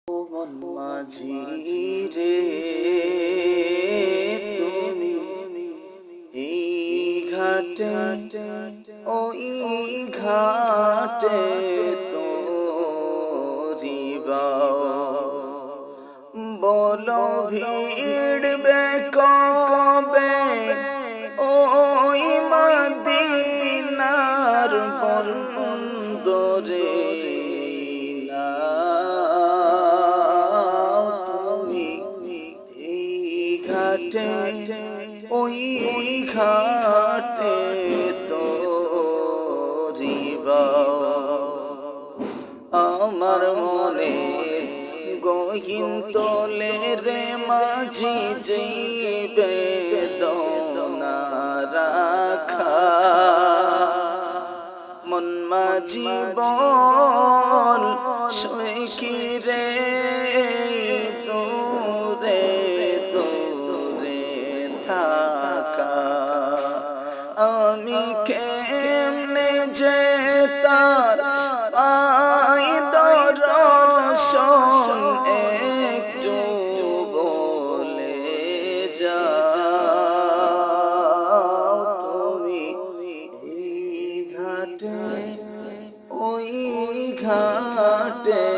মন মাঝি রে তুমি এই ঘাটে ওই ঘাটে তোরিবা বলো ভিড়বে কবে ওই মদিনার বন্দরে ওই ঘাটে তোরিবা আমার মনে গহীন তোলে রে মাঝি যাইবে বেদনা রাখা মন মাঝি বল সই কি রে আমি কেমনে যে তার পাই দর্শন একটু বলে যাও তুমি এই ঘাটে ওই ঘাটে